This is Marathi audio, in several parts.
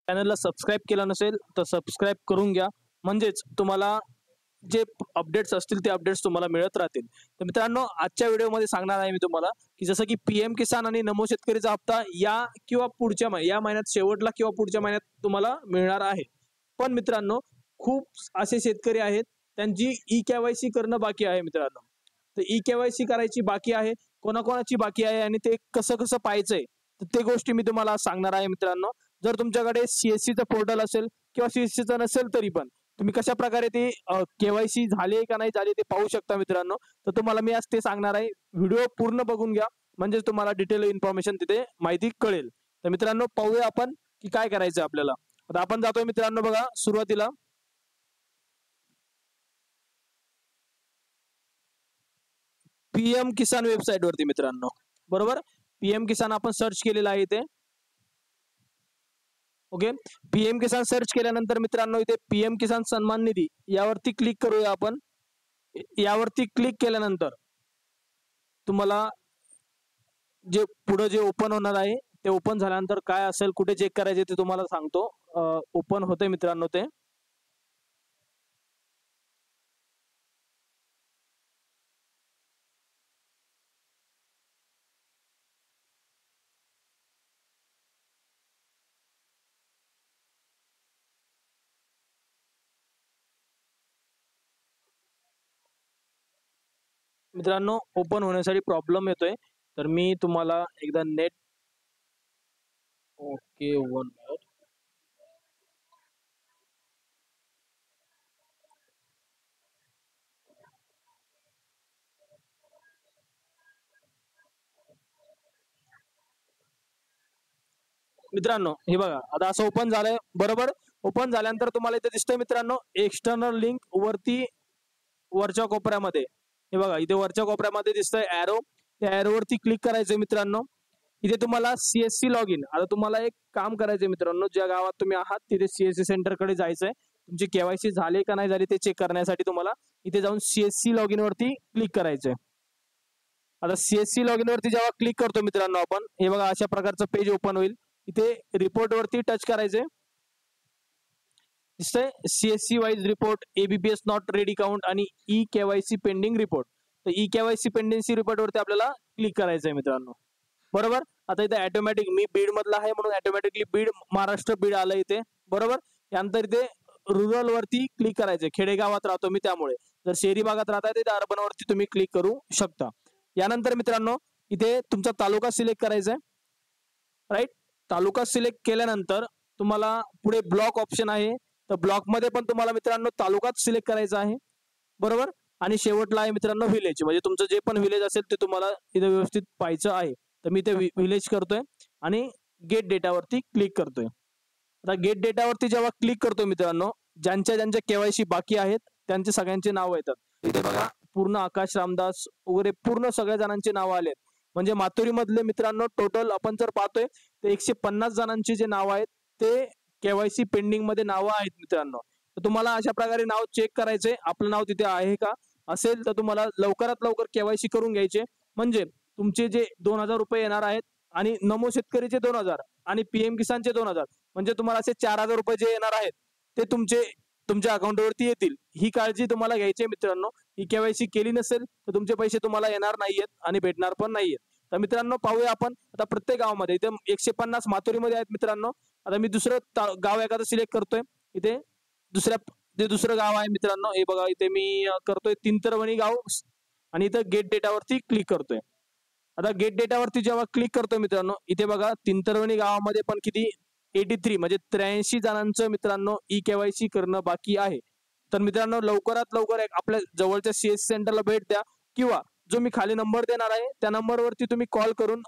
चॅनलला सबस्क्राईब केलं नसेल तर सबस्क्राईब करून घ्या, म्हणजेच तुम्हाला जे अपडेट्स असतील ते अपडेट्स तुम्हाला मिळत राहतील। तर मित्रांनो, आजच्या व्हिडिओमध्ये सांगणार आहे मी तुम्हाला की जसं की पीएम किसान आणि नमो शेतकरीचा हप्ता या किंवा पुढच्या या महिन्यात शेवटला किंवा पुढच्या महिन्यात तुम्हाला मिळणार आहे। पण मित्रांनो, खूप असे शेतकरी आहेत त्यांची ई-केवायसी करणं बाकी आहे मित्रांनो। तर ई-केवायसी करायची बाकी आहे, कोणाकोणाची बाकी आहे आणि ते कसं कसं पाहायचंय तर ते गोष्टी मी तुम्हाला सांगणार आहे मित्रांनो। जर तुमच्याकडे सीएससीचं पोर्टल असेल किंवा सीएससीचं नसेल तरी पण तुम्ही कशा प्रकारे ते केवायसी झाली का नाही झाली ते पाहू शकता मित्रांनो। तर तुम्हाला मी आज ते सांगणार आहे, व्हिडिओ पूर्ण बघून घ्या म्हणजे तुम्हाला डिटेल इन्फॉर्मेशन तिथे माहिती कळेल। तर मित्रांनो, पाहूया आपण की काय करायचं आपल्याला। आता आपण जातोय मित्रांनो, बघा सुरुवातीला पीएम किसान वेबसाईट वरती मित्रांनो, बरोबर पीएम किसान आपण सर्च केलेलं आहे इथे। ओके, पीएम किसान सर्च केल्यानंतर मित्रांनो इथे पीएम किसान सन्मान निधी यावरती क्लिक करूया आपण। यावरती क्लिक केल्यानंतर तुम्हाला जे पुढे जे ओपन होणार आहे ते ओपन झाल्यानंतर काय असेल, कुठे चेक करायचे ते तुम्हाला सांगतो। ओपन होते मित्रांनो ते। मित्रांनो, ओपन होण्यासाठी प्रॉब्लेम येतोय, तर मी तुम्हाला एकदा नेट ओके 1 मिनिट। मित्रांनो हे बघा, आता असं ओपन झालंय बरोबर। ओपन झाल्यानंतर तुम्हाला इथे दिसतंय मित्रांनो एक्सटर्नल लिंक वरती वरच्या कोपऱ्यामध्ये, हे बघा इथे वरच्या कोपऱ्यामध्ये दिसतंय एरो, त्या एरो वरती क्लिक करायचंय मित्रांनो। इथे तुम्हाला सीएससी लॉग इन, आता तुम्हाला एक काम करायचंय मित्रांनो, ज्या गावात तुम्ही आहात तिथे सीएससी सेंटर कडे जायचंय, तुमची केवायसी झाली का नाही झाली ते चेक करण्यासाठी तुम्हाला इथे जाऊन सीएससी लॉग इन वरती क्लिक करायचंय। आता सीएससी लॉग इन वरती जेव्हा क्लिक करतो मित्रांनो आपण, हे बघा अशा प्रकारचं पेज ओपन होईल। इथे रिपोर्ट वरती टच करायचंय, दिसतंय CSC wise report, ABPS not ready count आणि ई केवायसी पेंडिंग रिपोर्ट। तर ई केवायसी पेंडिंग रिपोर्ट वरती आपल्याला क्लिक करायचंय मित्रांनो, बरोबर। आता इथे ऑटोमॅटिक मी बीड मधला आहे म्हणून ऑटोमॅटिकली बीड महाराष्ट्र बीड आलं इथे, बरोबर। त्यानंतर इथे रुरल वरती क्लिक करायचंय, खेडेगावात राहतो मी त्यामुळे, जर शहरी भागात राहताय तर अर्बन वरती तुम्ही क्लिक करू शकता। यानंतर मित्रांनो इथे तुमचा तालुका सिलेक्ट करायचा आहे, राईट। तालुका सिलेक्ट केल्यानंतर तुम्हाला पुढे ब्लॉक ऑप्शन आहे, तर ब्लॉक मध्ये पण तुम्हाला मित्रांनो तालुकाच सिलेक्ट करायचा आहे, बरोबर। आणि शेवटला आहे मित्रांनो विलेज, म्हणजे तुमचं जे पण विलेज असेल ते तुम्हाला इथे व्यवस्थित पाहायचं आहे। तर मी ते विलेज करतोय आणि गेट डेटा वरती क्लिक करतोय। आता गेट डेटा वरती जेव्हा क्लिक करतोय मित्रांनो, ज्यांच्या ज्यांच्या केवायसी बाकी आहेत त्यांचे सगळ्यांचे नाव येतात। इथे बघा पूर्ण आकाश रामदास वगैरे पूर्ण सगळ्या जणांचे नाव आलेत, म्हणजे माथुरी मधले मित्रांनो टोटल आपण जर पाहतोय तर 150 जणांची जे नाव आहेत ते केवायसी पेंडिंग मध्ये नाव आहेत मित्रांनो। तर तुम्हाला अशा प्रकारे नाव चेक करायचे, आपलं नाव तिथे आहे का, असेल तर तुम्हाला लवकरात लवकर केवायसी करून घ्यायचे, म्हणजे तुमचे जे 2000 रुपये येणार आहेत आणि नमो शेतकरीचे 2000 आणि पीएम किसानचे 2000, म्हणजे तुम्हाला असे 4000 रुपये जे येणार आहेत ते तुमच्या अकाउंटवरती येतील। ही काळजी तुम्हाला घ्यायची मित्रांनो, ही केवायसी केली नसेल तर तुमचे पैसे तुम्हाला येणार नाहीयेत आणि भेटणार पण नाहीयेत। तर मित्रांनो पाहूया आपण आता प्रत्येक गावामध्ये, इथे 150 माथुरीमध्ये आहेत मित्रांनो। आता मी दुसरं गाव एखादं सिलेक्ट करतोय, इथे दुसरं गाव आहे मित्रांनो, हे बघा इथे मी करतोय तिंतरवणी गाव आणि इथं गेट डेटा वरती क्लिक करतोय। आता गेट डेटा वरती जेव्हा क्लिक करतोय मित्रांनो, इथे बघा तिंतरवणी गावामध्ये पण किती 83 म्हणजे 83 जणांचं मित्रांनो ई केवायसी करणं बाकी आहे। तर मित्रांनो लवकरात लवकर आपल्या जवळच्या सीएससी सेंटरला भेट द्या, किंवा जो मी खाली नंबर देणार आहे त्या नंबरवरती तुम्ही कॉल करून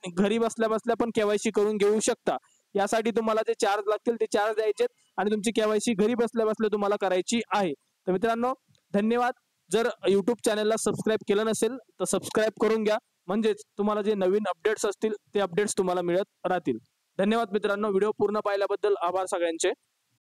घरी बसल्या बसल्या पण केवायसी करून घेऊ शकता। यासाठी तुम्हाला जे चार्ज लागतील ते चार्ज द्यायचे आणि तुमची केवायसी घरी बसल्या बसल्या तुम्हाला करायची आहे। तर मित्रांनो धन्यवाद। जर युट्यूब चॅनलला सबस्क्राईब केलं नसेल तर सबस्क्राईब करून घ्या, म्हणजेच तुम्हाला जे नवीन अपडेट्स असतील ते अपडेट्स तुम्हाला मिळत राहतील। धन्यवाद मित्रांनो, व्हिडिओ पूर्ण पाहिल्याबद्दल आभार सगळ्यांचे।